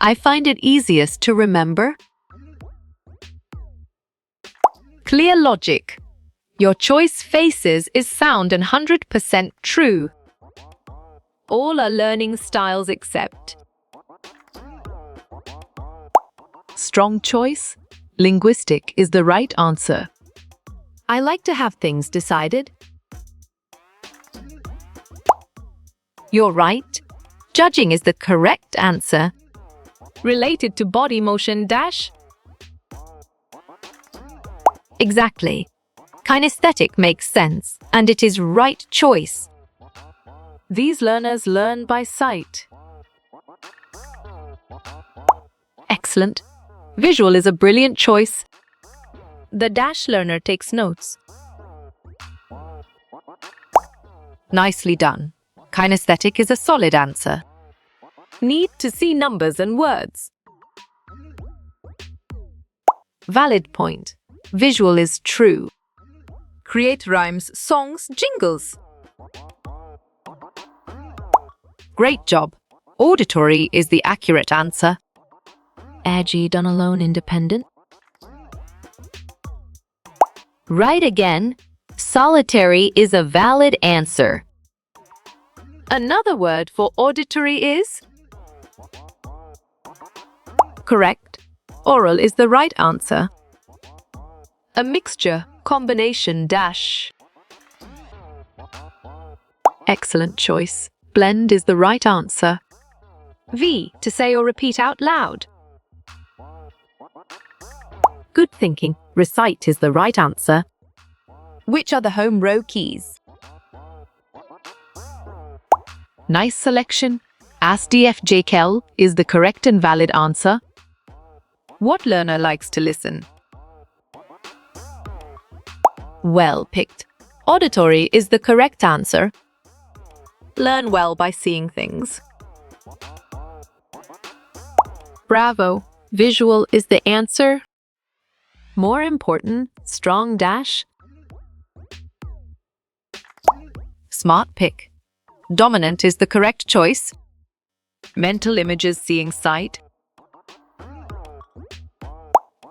I find it easiest to remember. Clear logic. Your choice faces is sound and 100% true. All are learning styles except. Strong choice. Linguistic is the right answer. I like to have things decided. You're right. Judging is the correct answer. Related to body motion dash. Exactly. Kinesthetic makes sense, and it is right choice. These learners learn by sight. Excellent. Visual is a brilliant choice. The dash learner takes notes. Nicely done. Kinesthetic is a solid answer. Need to see numbers and words. Valid point. Visual is true. Create rhymes, songs, jingles. Great job. Auditory is the accurate answer. Edgy, done alone, independent. Right again. Solitary is a valid answer. Another word for auditory is? Correct. Oral is the right answer. A mixture, combination dash. Excellent choice. Blend is the right answer. V, to say or repeat out loud. Good thinking. Recite is the right answer. Which are the home row keys? Nice selection. ASDFJKL is the correct and valid answer. What learner likes to listen? Well picked. Auditory is the correct answer. Learn well by seeing things. Bravo. Visual is the answer. More important, strong dash. Smart pick. Dominant is the correct choice. Mental images seeing sight.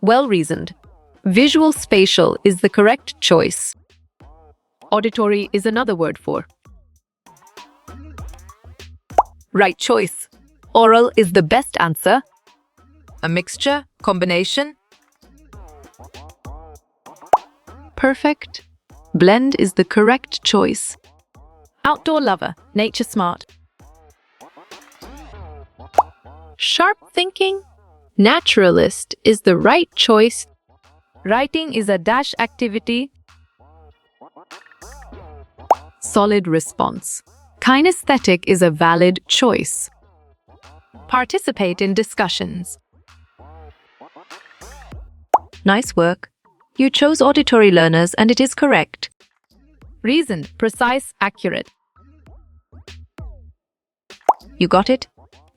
Well reasoned. Visual spatial is the correct choice. Auditory is another word for. Right choice. Oral is the best answer. A mixture, combination. Perfect. Blend is the correct choice. Outdoor lover, nature smart. Sharp thinking. Naturalist is the right choice. Writing is a dash activity. Solid response. Kinesthetic is a valid choice. Participate in discussions. Nice work. You chose auditory learners and it is correct. Reasoned, precise, accurate. You got it?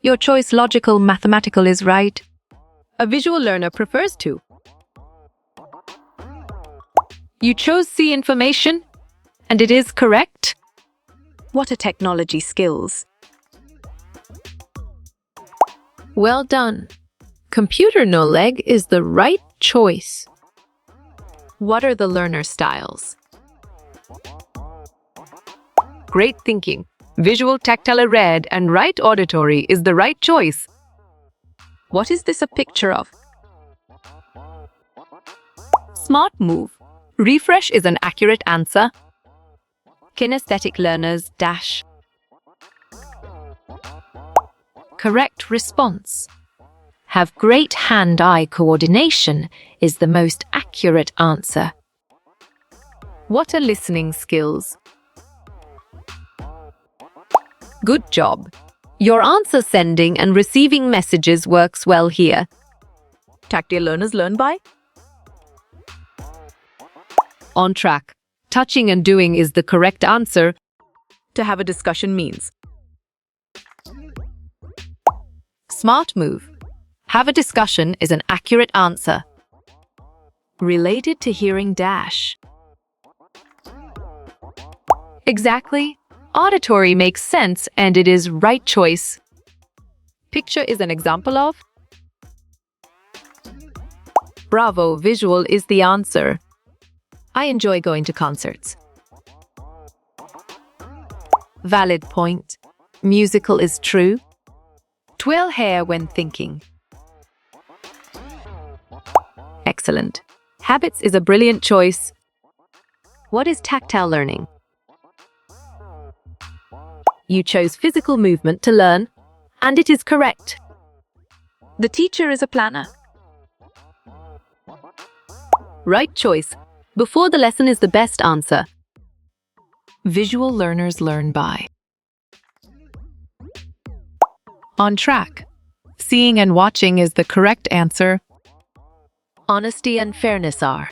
Your choice logical, mathematical is right. A visual learner prefers to. You chose C information and it is correct. What are technology skills? Well done. Computer no leg is the right choice. What are the learner styles? Great thinking. Visual, tactile, read, and right auditory is the right choice. What is this a picture of? Smart move. Refresh is an accurate answer. Kinesthetic learners dash. Correct response. Have great hand-eye coordination is the most accurate answer. What are listening skills? Good job. Your answer sending and receiving messages works well here. Tactile learners learn by? On track. Touching and doing is the correct answer. To have a discussion means. Smart move. Have a discussion is an accurate answer. Related to hearing dash. Exactly. Auditory makes sense and it is right choice. picture is an example of? Bravo, visual is the answer. I enjoy going to concerts. Valid point. Musical is true. Twirl hair when thinking. Excellent. Habits is a brilliant choice. What is tactile learning? You chose physical movement to learn, and it is correct. The teacher is a planner. Right choice. Before the lesson is the best answer. Visual learners learn by. On track. Seeing and watching is the correct answer. Honesty and fairness are.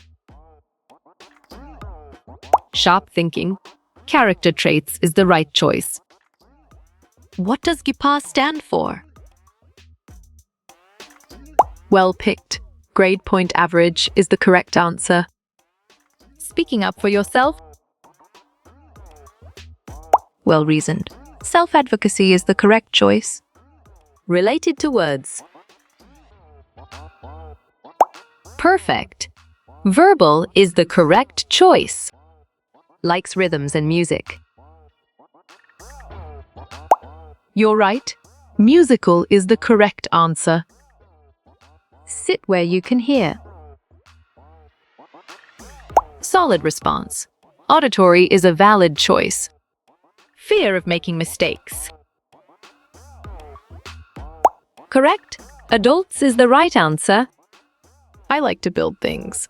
Sharp thinking. Character traits is the right choice. What does GPA stand for? Well picked. Grade point average is the correct answer. Speaking up for yourself. Well reasoned. Self-advocacy is the correct choice. Related to words. Perfect. Verbal is the correct choice. Likes rhythms and music. You're right. Musical is the correct answer. Sit where you can hear. Solid response. Auditory is a valid choice. Fear of making mistakes. Correct. Adults is the right answer. I like to build things.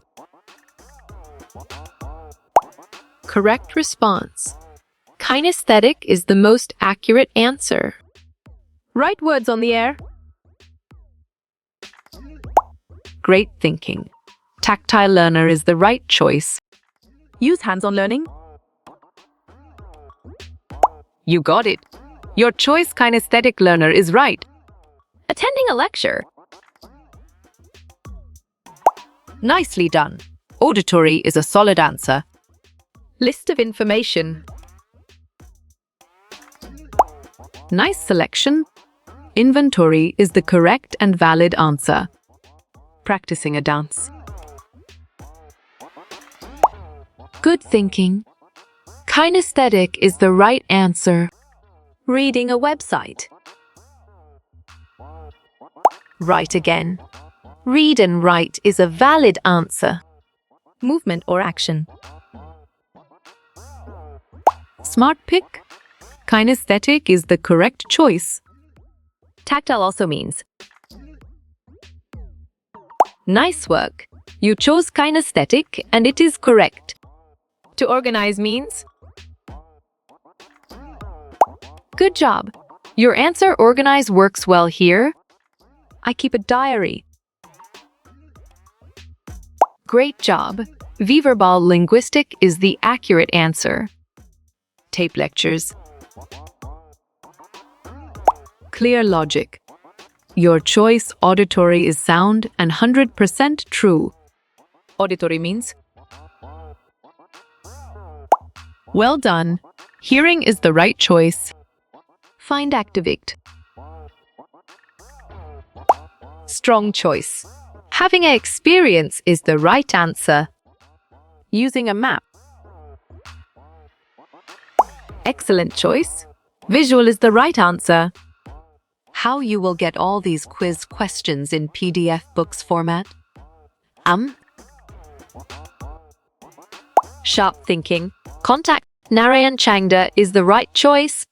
Correct response. Kinesthetic is the most accurate answer. Right words on the air. Great thinking. Tactile learner is the right choice. Use hands-on learning. You got it. Your choice kinesthetic learner is right. Attending a lecture. Nicely done. Auditory is a solid answer. List of information. Nice selection. Inventory is the correct and valid answer. Practicing a dance. Good thinking. Kinesthetic is the right answer. Reading a website. Right again. Read and write is a valid answer. Movement or action. Smart pick. Kinesthetic is the correct choice. Tactile also means. Nice work. You chose kinesthetic and it is correct. To organize means. Good job. Your answer organize works well here. I keep a diary. Great job. V-verbal linguistic is the accurate answer. Tape lectures. Clear logic. Your choice auditory is sound and 100% true. Auditory means. Well done. Hearing is the right choice. Find activate. Strong choice. Having an experience is the right answer. Using a map. Excellent choice. Visual is the right answer. How you will get all these quiz questions in PDF books format? Sharp thinking. Contact Narayan Changda is the right choice.